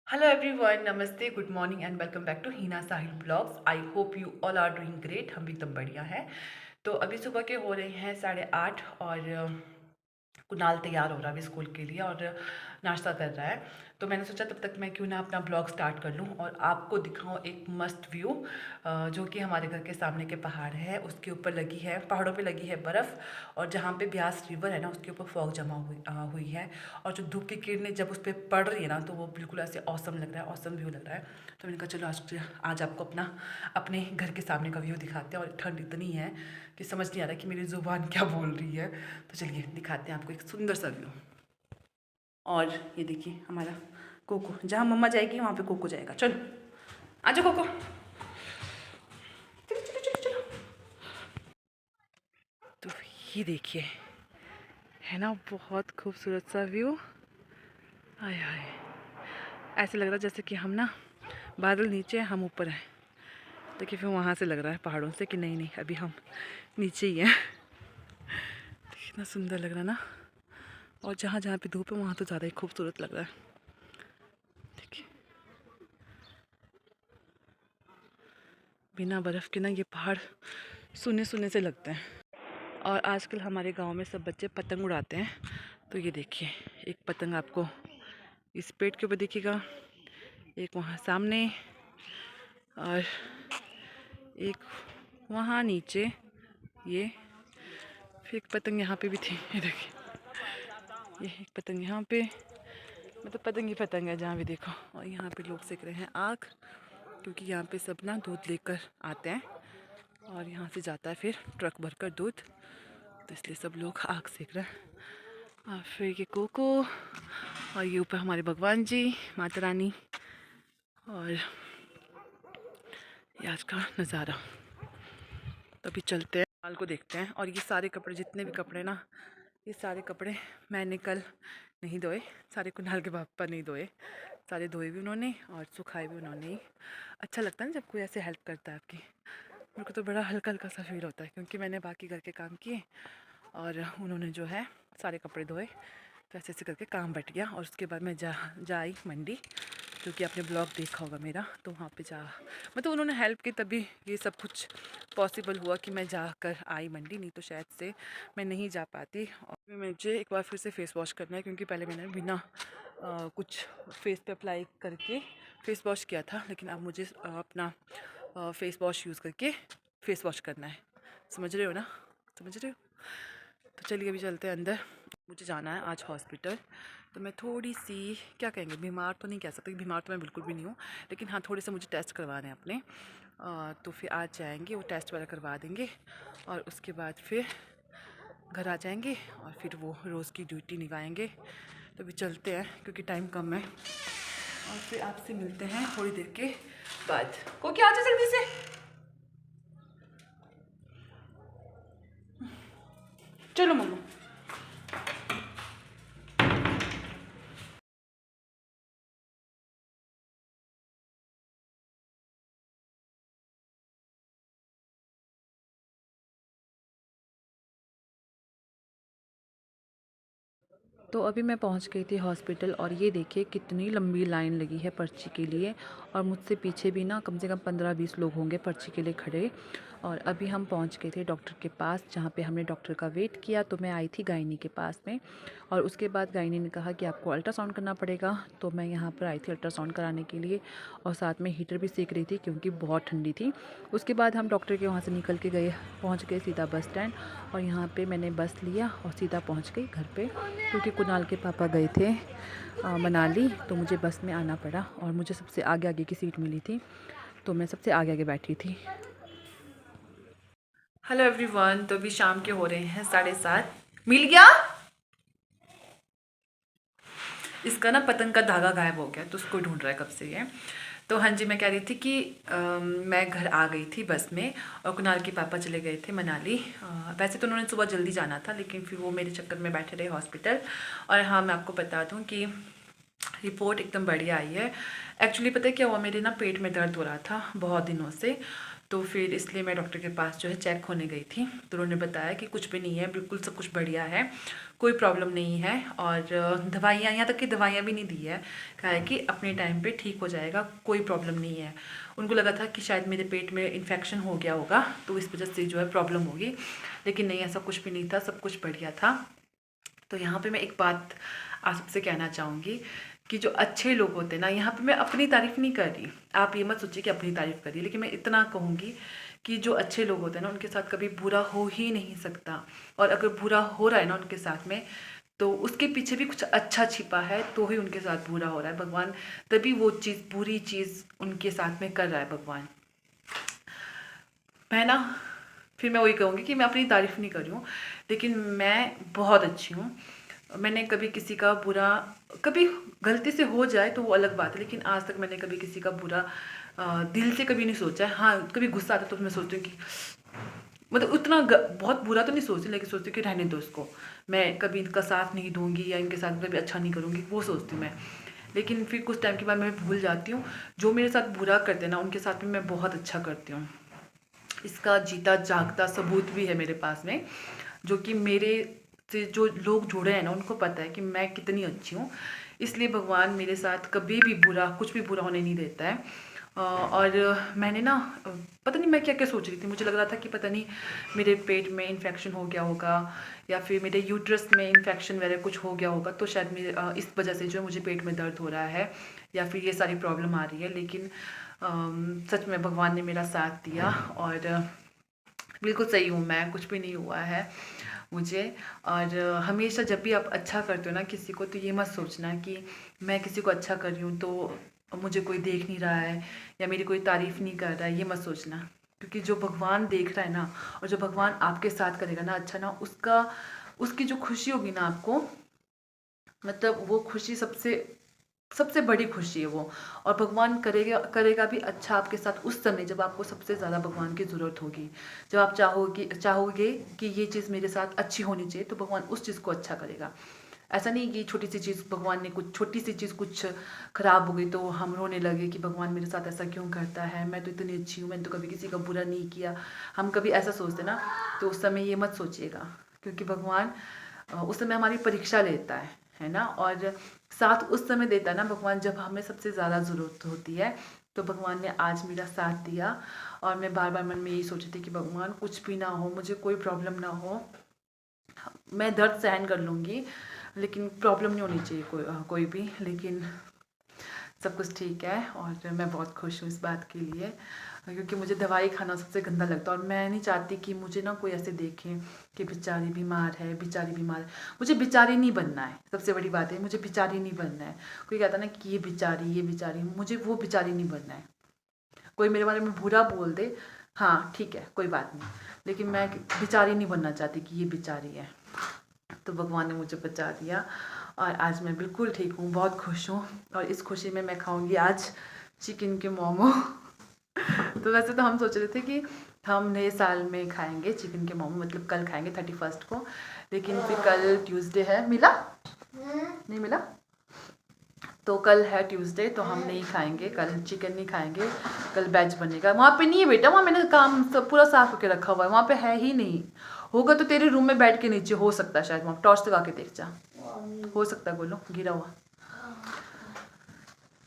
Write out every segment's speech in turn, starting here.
Hello everyone, नमस्ते, good morning and welcome back to Heena Sahil blogs. I hope you all are doing great. हम भी एकदम बढ़िया हैं। तो अभी सुबह के हो रहे हैं 8:30 और कुणाल तैयार हो रहा है अभी स्कूल के लिए और नाश्ता कर रहा है। तो मैंने सोचा तब तक मैं क्यों ना अपना ब्लॉग स्टार्ट कर लूँ और आपको दिखाऊँ एक मस्त व्यू जो कि हमारे घर के सामने के पहाड़ है, उसके ऊपर लगी है, पहाड़ों पे लगी है बर्फ़। और जहाँ पे ब्यास रिवर है ना, उसके ऊपर फॉग जमा हुई है। और जो धूप की किरणें जब उस पर पड़ रही है ना, तो वो बिल्कुल ऐसे औसम लग रहा है, औसम व्यू लग रहा है। तो मैंने कहा चलो आज आपको अपने घर के सामने का व्यू दिखाते हैं। और ठंड इतनी है कि समझ नहीं आ रहा कि मेरी ज़ुबान क्या बोल रही है। तो चलिए दिखाते हैं आपको एक सुंदर सा व्यू। और ये देखिए हमारा कोको, जहाँ मम्मा जाएगी वहाँ पे कोको जाएगा। चलो आ जाओ कोको, चलो चलो चलो चलो। तो ये देखिए, है ना बहुत खूबसूरत सा व्यू। हाय हाय, ऐसे लग रहा है जैसे कि हम ना बादल नीचे हम ऊपर हैं। देखिए फिर वहाँ से लग रहा है पहाड़ों से कि नहीं नहीं अभी हम नीचे ही हैं। कितना सुंदर लग रहा है ना। और जहाँ जहाँ पे धूप है वहाँ तो ज़्यादा ही खूबसूरत लग रहा है। देखिए बिना बर्फ़ के ना ये पहाड़ सुने सुने से लगते हैं। और आजकल हमारे गांव में सब बच्चे पतंग उड़ाते हैं। तो ये देखिए, एक पतंग आपको इस पेड़ के ऊपर दिखेगा, एक वहाँ सामने, और एक वहाँ नीचे। ये फिर एक पतंग यहाँ पे भी थी, ये देखिए, ये एक पतंग यहाँ पे, मतलब पतंग ही पतंग है जहाँ भी देखो। और यहाँ पे लोग सेक रहे हैं आग, क्योंकि यहाँ पे सब ना दूध लेकर आते हैं और यहाँ से जाता है फिर ट्रक भरकर दूध, तो इसलिए सब लोग आग सेक रहे हैं। और फिर ये कोको, और ये ऊपर हमारे भगवान जी, माता रानी, और ये आज का नज़ारा। तो अभी चलते हैं, माल को देखते हैं। और ये सारे कपड़े, जितने भी कपड़े ना, ये सारे कपड़े मैंने कल नहीं धोए, सारे कुणाल के पापा नहीं धोए, सारे धोए भी उन्होंने और सुखाए भी उन्होंने ही। अच्छा लगता है ना जब कोई ऐसे हेल्प करता है आपकी। मेरे को तो बड़ा हल्का हल्का सा फील होता है, क्योंकि मैंने बाकी घर के काम किए और उन्होंने जो है सारे कपड़े धोए। तो ऐसे ऐसे करके काम बट गया। और उसके बाद मैं जा आई मंडी, क्योंकि आपने ब्लॉग देखा होगा मेरा, तो वहाँ पे मतलब उन्होंने हेल्प की तभी ये सब कुछ पॉसिबल हुआ कि मैं जाकर आई मंडी, नहीं तो शायद से मैं नहीं जा पाती। और मुझे एक बार फिर से फ़ेस वॉश करना है, क्योंकि पहले मैंने बिना कुछ फेस पे अप्लाई करके फ़ेस वॉश किया था, लेकिन अब मुझे अपना फ़ेस वॉश यूज़ करके फ़ेस वॉश करना है। समझ रहे हो ना, समझ रहे हो? तो चलिए अभी चलते हैं अंदर। मुझे जाना है आज हॉस्पिटल। तो मैं थोड़ी सी, क्या कहेंगे, बीमार तो नहीं कह सकती, बीमार तो मैं बिल्कुल भी नहीं हूँ, लेकिन हाँ थोड़े से मुझे टेस्ट करवाने हैं अपने। तो फिर आज जाएंगे, वो टेस्ट वाला करवा देंगे और उसके बाद फिर घर आ जाएंगे और फिर वो रोज़ की ड्यूटी निभाएंगे। तो अभी चलते हैं क्योंकि टाइम कम है, और फिर आपसे मिलते हैं थोड़ी देर के बाद। को क्या आ जाए जल्दी से, चलो मम्मा। तो अभी मैं पहुंच गई थी हॉस्पिटल, और ये देखिए कितनी लंबी लाइन लगी है पर्ची के लिए। और मुझसे पीछे भी ना कम से कम 15-20 लोग होंगे पर्ची के लिए खड़े। और अभी हम पहुंच गए थे डॉक्टर के पास, जहां पे हमने डॉक्टर का वेट किया। तो मैं आई थी गायनी के पास में, और उसके बाद गायनी ने कहा कि आपको अल्ट्रासाउंड करना पड़ेगा। तो मैं यहाँ पर आई थी अल्ट्रासाउंड कराने के लिए, और साथ में हीटर भी सेक रही थी क्योंकि बहुत ठंडी थी। उसके बाद हम डॉक्टर के वहाँ से निकल के पहुँच गए सीधा बस स्टैंड, और यहाँ पर मैंने बस लिया और सीधा पहुँच गई घर पर, क्योंकि कुणाल के पापा गए थे मनाली। तो मुझे बस में आना पड़ा, और मुझे सबसे आगे आगे की सीट मिली थी, तो मैं सबसे आगे आगे बैठी थी। हेलो एवरीवन, तो अभी शाम के हो रहे हैं 7:30। मिल गया, इसका ना पतंग का धागा गायब हो गया, तो उसको ढूंढ रहा है कब से ये। तो हाँ जी, मैं कह रही थी कि मैं घर आ गई थी बस में, और कुणाल के पापा चले गए थे मनाली। वैसे तो उन्होंने सुबह जल्दी जाना था, लेकिन फिर वो मेरे चक्कर में बैठे रहे हॉस्पिटल। और हाँ, मैं आपको बता दूँ कि रिपोर्ट एकदम बढ़िया आई है। एक्चुअली पता है क्या हुआ, मेरे ना पेट में दर्द हो रहा था बहुत दिनों से। तो फिर इसलिए मैं डॉक्टर के पास जो है चेक होने गई थी। तो उन्होंने बताया कि कुछ भी नहीं है, बिल्कुल सब कुछ बढ़िया है, कोई प्रॉब्लम नहीं है। और दवाइयाँ, यहाँ तक कि दवाइयाँ भी नहीं दी है, कहा है कि अपने टाइम पे ठीक हो जाएगा, कोई प्रॉब्लम नहीं है। उनको लगा था कि शायद मेरे पेट में इन्फेक्शन हो गया होगा तो इस वजह से जो है प्रॉब्लम होगी, लेकिन नहीं, ऐसा कुछ भी नहीं था, सब कुछ बढ़िया था। तो यहाँ पे मैं एक बात आप सबसे कहना चाहूँगी कि जो अच्छे लोग होते हैं ना, यहाँ पे मैं अपनी तारीफ़ नहीं कर रही, आप ये मत सोचिए कि अपनी तारीफ़ करिए, लेकिन मैं इतना कहूँगी कि जो अच्छे लोग होते हैं ना, उनके साथ कभी बुरा हो ही नहीं सकता। और अगर बुरा हो रहा है ना उनके साथ में, तो उसके पीछे भी कुछ अच्छा छिपा है, तो ही उनके साथ बुरा हो रहा है। भगवान तभी वो चीज़, बुरी चीज़ उनके साथ में कर रहा है भगवान। मैं ना, फिर मैं वही कहूँगी कि मैं अपनी तारीफ़ नहीं कर रही हूँ, लेकिन मैं बहुत अच्छी हूँ। मैंने कभी किसी का बुरा, कभी गलती से हो जाए तो वो अलग बात है, लेकिन आज तक मैंने कभी किसी का बुरा दिल से कभी नहीं सोचा है। हाँ, कभी गुस्सा आता तो मैं सोचती हूँ कि मतलब उतना बहुत बुरा तो नहीं सोचती, लेकिन सोचती हूँ कि रहने दो इसको, मैं कभी इनका साथ नहीं दूंगी या इनके साथ कभी अच्छा नहीं करूँगी, वो सोचती हूँ मैं। लेकिन फिर कुछ टाइम के बाद मैं भूल जाती हूँ, जो मेरे साथ बुरा करते हैं ना, उनके साथ में मैं बहुत अच्छा करती हूँ। इसका जीता जागता सबूत भी है मेरे पास में, जो कि मेरे से जो लोग जुड़े हैं ना, उनको पता है कि मैं कितनी अच्छी हूँ। इसलिए भगवान मेरे साथ कभी भी बुरा, कुछ भी बुरा होने नहीं देता है। और मैंने ना, पता नहीं मैं क्या क्या सोच रही थी, मुझे लग रहा था कि पता नहीं मेरे पेट में इन्फेक्शन हो गया होगा, या फिर मेरे यूट्रस में इन्फेक्शन वगैरह कुछ हो गया होगा, तो शायद मेरे इस वजह से जो है मुझे पेट में दर्द हो रहा है, या फिर ये सारी प्रॉब्लम आ रही है। लेकिन सच में भगवान ने मेरा साथ दिया और बिल्कुल सही हूँ मैं, कुछ भी नहीं हुआ है मुझे। और हमेशा जब भी आप अच्छा करते हो ना किसी को, तो ये मत सोचना कि मैं किसी को अच्छा कर रही हूँ तो मुझे कोई देख नहीं रहा है या मेरी कोई तारीफ़ नहीं कर रहा है, ये मत सोचना। क्योंकि जो भगवान देख रहा है ना, और जो भगवान आपके साथ करेगा ना अच्छा ना, उसका, उसकी जो खुशी होगी ना आपको, मतलब वो खुशी सबसे सबसे बड़ी खुशी है वो। और भगवान करेगा करेगा भी अच्छा आपके साथ उस समय जब आपको सबसे ज़्यादा भगवान की ज़रूरत होगी। जब आप चाहोगे कि ये चीज़ मेरे साथ अच्छी होनी चाहिए, तो भगवान उस चीज़ को अच्छा करेगा। ऐसा नहीं कि छोटी सी चीज़, भगवान ने कुछ छोटी सी चीज़ कुछ ख़राब हो गई तो हम रोने लगे कि भगवान मेरे साथ ऐसा क्यों करता है, मैं तो इतनी अच्छी हूँ, मैंने तो कभी किसी का बुरा नहीं किया। हम कभी ऐसा सोचते ना, तो उस समय ये मत सोचिएगा, क्योंकि भगवान उस समय हमारी परीक्षा लेता है ना। और साथ उस समय देता है ना भगवान, जब हमें सबसे ज़्यादा ज़रूरत होती है। तो भगवान ने आज मेरा साथ दिया, और मैं बार बार मन में यही सोची थी कि भगवान कुछ भी ना हो, मुझे कोई प्रॉब्लम ना हो, मैं दर्द सहन कर लूँगी, लेकिन प्रॉब्लम नहीं होनी चाहिए कोई भी। लेकिन सब कुछ ठीक है, और मैं बहुत खुश हूँ इस बात के लिए, क्योंकि मुझे दवाई खाना सबसे गंदा लगता है। और मैं नहीं चाहती कि मुझे ना कोई ऐसे देखे कि बेचारी बीमार है, बेचारी बीमार है। मुझे बेचारी नहीं बनना है, सबसे बड़ी बात है, मुझे बेचारी नहीं बनना है। कोई कहता ना कि ये बेचारी, मुझे वो बेचारी नहीं बनना है। कोई मेरे बारे में बुरा बोल दे, हाँ ठीक है, कोई बात नहीं, लेकिन मैं बेचारी नहीं बनना चाहती कि ये बेचारी है। तो भगवान ने मुझे बचा दिया, और आज मैं बिल्कुल ठीक हूँ, बहुत खुश हूँ। और इस खुशी में मैं खाऊंगी आज चिकन के मोमो। तो वैसे तो हम सोच रहे थे कि हम नए साल में खाएंगे चिकन के मोमो, मतलब कल खाएंगे 31 को, लेकिन फिर कल ट्यूसडे है, मिला नहीं मिला, तो कल है ट्यूसडे, तो हम नहीं खाएंगे कल, चिकन नहीं खाएंगे कल, वेज बनेगा। वहाँ पे नहीं है बेटा, वहाँ मैंने काम सब पूरा साफ करके रखा हुआ है, वहाँ पे है ही नहीं। होगा तो तेरे रूम में बैठ के नीचे हो सकता है, शायद वहाँ टॉर्च लगा के देख जा, हो सकता है, बोलो गिरा हुआ।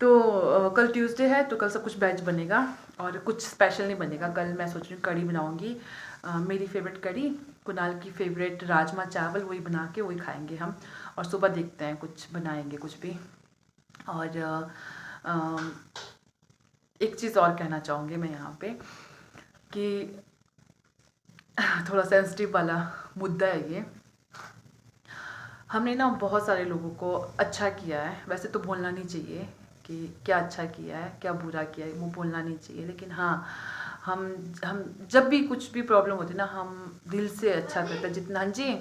तो कल ट्यूसडे है, तो कल सब कुछ वेज बनेगा और कुछ स्पेशल नहीं बनेगा। कल मैं सोच रही हूँ कढ़ी बनाऊँगी, मेरी फेवरेट कढ़ी, कुणाल की फेवरेट राजमा चावल, वही बना के वही खाएंगे हम। और सुबह देखते हैं कुछ बनाएंगे कुछ भी। और एक चीज़ और कहना चाहूँगी मैं यहाँ पे, कि थोड़ा सेंसिटिव वाला मुद्दा है ये। हमने ना बहुत सारे लोगों को अच्छा किया है, वैसे तो बोलना नहीं चाहिए कि क्या अच्छा किया है क्या बुरा किया है, वो बोलना नहीं चाहिए, लेकिन हाँ, हम जब भी कुछ भी प्रॉब्लम होती है ना, हम दिल से अच्छा करते हैं जितना। हाँ जी,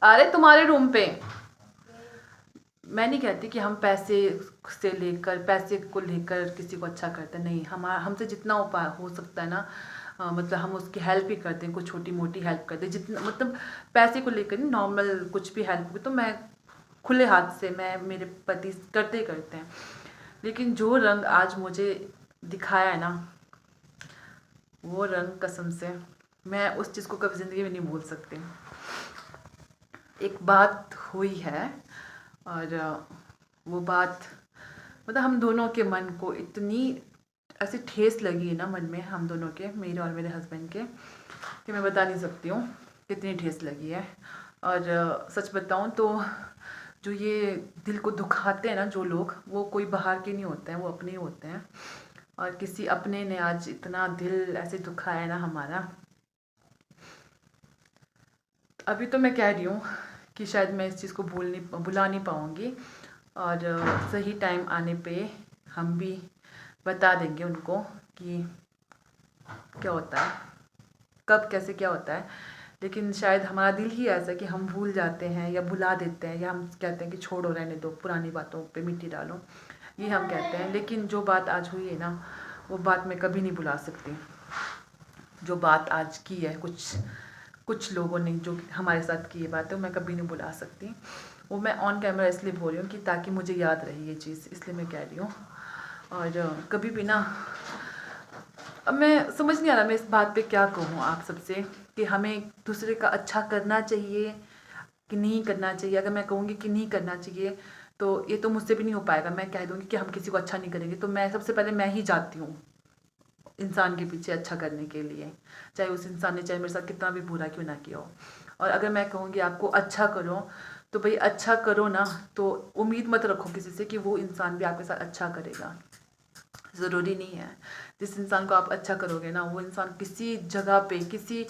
अरे तुम्हारे रूम पे, मैं नहीं कहती कि हम पैसे को लेकर किसी को अच्छा करते हैं, नहीं, हमसे जितना उपाय हो सकता है ना, मतलब हम उसकी हेल्प ही करते हैं, कुछ छोटी मोटी हेल्प करते हैं, जितना मतलब पैसे को लेकर नहीं, नॉर्मल कुछ भी हेल्प तो मैं खुले हाथ से, मैं मेरे पति करते ही करते हैं। लेकिन जो रंग आज मुझे दिखाया है ना, वो रंग कसम से मैं उस चीज़ को कभी ज़िंदगी में नहीं भूल सकती। एक बात हुई है और वो बात मतलब हम दोनों के मन को इतनी ऐसी ठेस लगी है ना मन में, हम दोनों के, मेरे और मेरे हस्बैंड के, कि मैं बता नहीं सकती हूँ कितनी ठेस लगी है। और सच बताऊँ तो जो ये दिल को दुखाते हैं ना जो लोग, वो कोई बाहर के नहीं होते हैं, वो अपने ही होते हैं। और किसी अपने ने आज इतना दिल ऐसे दुखाया है ना हमारा। अभी तो मैं कह रही हूँ कि शायद मैं इस चीज़ को भुला नहीं पाऊँगी, और सही टाइम आने पे हम भी बता देंगे उनको कि क्या होता है, कब कैसे क्या होता है। लेकिन शायद हमारा दिल ही ऐसा है कि हम भूल जाते हैं या भुला देते हैं, या हम कहते हैं कि छोड़ो, रहने दो, पुरानी बातों पे मिट्टी डालो, ये हम कहते हैं। लेकिन जो बात आज हुई है ना, वो बात मैं कभी नहीं भुला सकती। जो बात आज की है कुछ लोगों ने जो हमारे साथ की ये बात है, वो मैं कभी नहीं भुला सकती। वो मैं ऑन कैमरा इसलिए बोल रही हूँ कि ताकि मुझे याद रहे ये चीज़, इसलिए मैं कह रही हूँ। और कभी भी ना, अब मैं समझ नहीं आ रहा मैं इस बात पे क्या कहूँ आप सबसे, कि हमें दूसरे का अच्छा करना चाहिए कि नहीं करना चाहिए। अगर मैं कहूँगी कि नहीं करना चाहिए तो ये तो मुझसे भी नहीं हो पाएगा। मैं कह दूँगी कि हम किसी को अच्छा नहीं करेंगे, तो मैं सबसे पहले मैं ही जाती हूँ इंसान के पीछे अच्छा करने के लिए, चाहे उस इंसान ने चाहे मेरे साथ कितना भी बुरा क्यों ना किया हो। और अगर मैं कहूँगी आपको अच्छा करो, तो भाई अच्छा करो ना, तो उम्मीद मत रखो किसी से कि वो इंसान भी आपके साथ अच्छा करेगा। ज़रूरी नहीं है। जिस इंसान को आप अच्छा करोगे ना, वो इंसान किसी जगह पे, किसी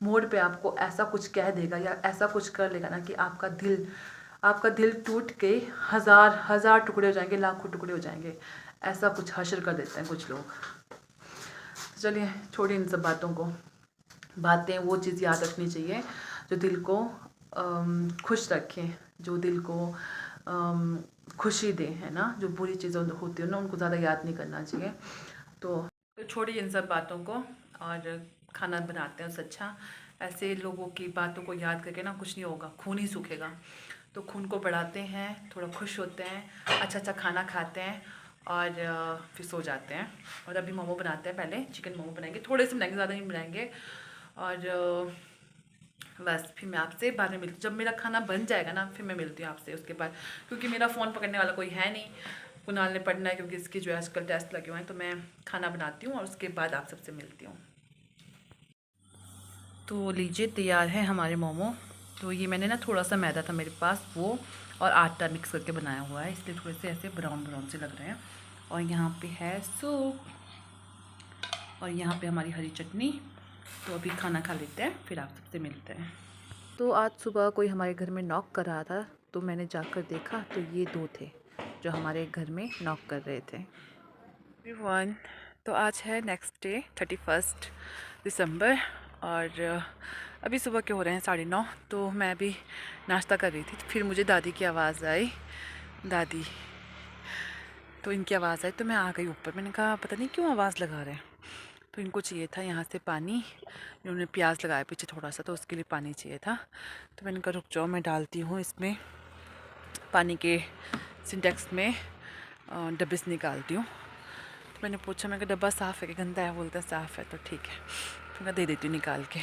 मोड़ पे आपको ऐसा कुछ कह देगा या ऐसा कुछ कर लेगा ना कि आपका दिल टूट के हज़ार हज़ार टुकड़े हो जाएंगे, लाखों टुकड़े हो जाएंगे। ऐसा कुछ हश्र कर देते हैं कुछ लोग। तो चलिए छोड़िए इन सब बातों को। बातें वो चीज़ याद रखनी चाहिए जो दिल को खुश रखे, जो दिल को खुशी दे, है ना। जो बुरी चीज़ें होती है ना, उनको ज़्यादा याद नहीं करना चाहिए। तो छोड़िए इन सब बातों को और खाना बनाते हैं। अच्छा, ऐसे लोगों की बातों को याद करके ना कुछ नहीं होगा, खून ही सूखेगा। तो खून को बढ़ाते हैं, थोड़ा खुश होते हैं, अच्छा अच्छा खाना खाते हैं और फिर सो जाते हैं। और अभी मोमो बनाते हैं, पहले चिकन मोमो बनाएंगे, थोड़े से बनाएंगे, ज़्यादा नहीं बनाएंगे। और बस फिर मैं आपसे बाद में मिलती हूँ, जब मेरा खाना बन जाएगा ना, फिर मैं मिलती हूँ आपसे उसके बाद, क्योंकि मेरा फ़ोन पकड़ने वाला कोई है नहीं। कुणाल ने पढ़ना है क्योंकि इसकी जो है आजकल टेस्ट लगे हुए हैं। तो मैं खाना बनाती हूँ और उसके बाद आप सबसे मिलती हूँ। तो लीजिए तैयार है हमारे मोमो। तो ये मैंने ना थोड़ा सा मैदा था मेरे पास, वो और आटा मिक्स करके बनाया हुआ है, इसलिए थोड़े से ऐसे ब्राउन ब्राउन से लग रहे हैं। और यहाँ पे है सूप और यहाँ पे हमारी हरी चटनी। तो अभी खाना खा लेते हैं, फिर आप सबसे मिलते हैं। तो आज सुबह कोई हमारे घर में नॉक कर रहा था, तो मैंने जाकर देखा तो ये दो थे जो हमारे घर में नॉक कर रहे थे। एवरीवन, तो आज है नेक्स्ट डे 31 दिसंबर और अभी सुबह के हो रहे हैं 9:30। तो मैं भी नाश्ता कर रही थी, फिर मुझे दादी की आवाज़ आई, दादी, तो इनकी आवाज़ आई तो मैं आ गई ऊपर। मैंने कहा पता नहीं क्यों आवाज़ लगा रहे हैं। तो इनको चाहिए था यहाँ से पानी, इन्होंने प्याज लगाया पीछे थोड़ा सा, तो उसके लिए पानी चाहिए था। तो मैंने कहा रुक जाओ, मैं डालती हूँ इसमें पानी के सिंटेक्स में डब्बे से निकालती हूँ। तो मैंने पूछा, मैं कहा डब्बा साफ़ है कि गंदा है? बोलता है साफ़ है। तो ठीक है, फिर मैं दे देती हूँ निकाल के।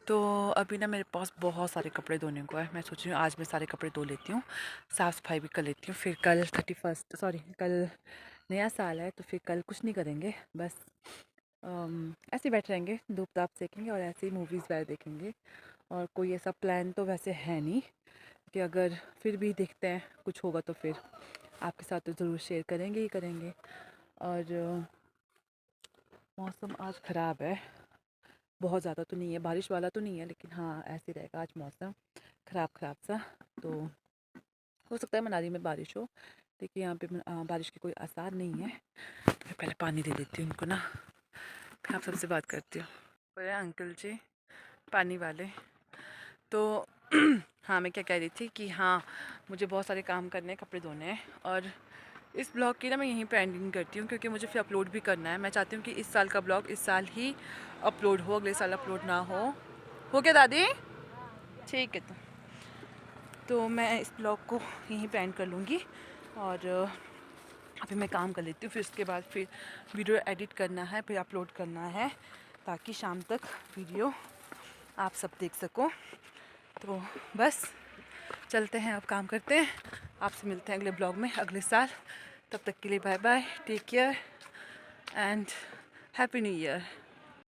तो अभी ना मेरे पास बहुत सारे कपड़े धोने को है। मैं सोच रही हूँ आज मैं सारे कपड़े धो लेती हूँ, साफ़ सफाई भी कर लेती हूँ। फिर कल 31 कल नया साल है, तो फिर कल कुछ नहीं करेंगे, बस ऐसे ही बैठे रहेंगे, धूप ताप सेकेंगे और ऐसे ही मूवीज़ वगैरह देखेंगे। और कोई ऐसा प्लान तो वैसे है नहीं, कि अगर फिर भी देखते हैं कुछ होगा तो फिर आपके साथ तो ज़रूर शेयर करेंगे ही करेंगे। और मौसम आज ख़राब है, बहुत ज़्यादा तो नहीं है, बारिश वाला तो नहीं है, लेकिन हाँ ऐसे रहेगा आज मौसम ख़राब सा। तो हो सकता है मनाली में बारिश हो, लेकिन यहाँ पे बारिश के कोई आसार नहीं है। तो मैं पहले पानी दे देती हूँ उनको ना, फिर आप सबसे बात करती हूँ। बोले अंकल जी पानी वाले। तो हाँ, मैं क्या कह रही थी कि हाँ मुझे बहुत सारे काम करने हैं, कपड़े धोने हैं। और इस ब्लॉग की ना मैं यहीं पे एंडिंग करती हूँ, क्योंकि मुझे फिर अपलोड भी करना है। मैं चाहती हूँ कि इस साल का ब्लॉग इस साल ही अपलोड हो, अगले साल अपलोड ना हो क्या दादी? ठीक है। तो मैं इस ब्लॉग को यहीं पे एंड कर लूँगी और अभी मैं काम कर लेती हूँ। फिर उसके बाद फिर वीडियो एडिट करना है, फिर अपलोड करना है। ताकि शाम तक वीडियो आप सब देख सको। तो बस चलते हैं, अब काम करते हैं। आपसे मिलते हैं अगले ब्लॉग में अगले साल। तब तक के लिए bye bye, take care and happy new year.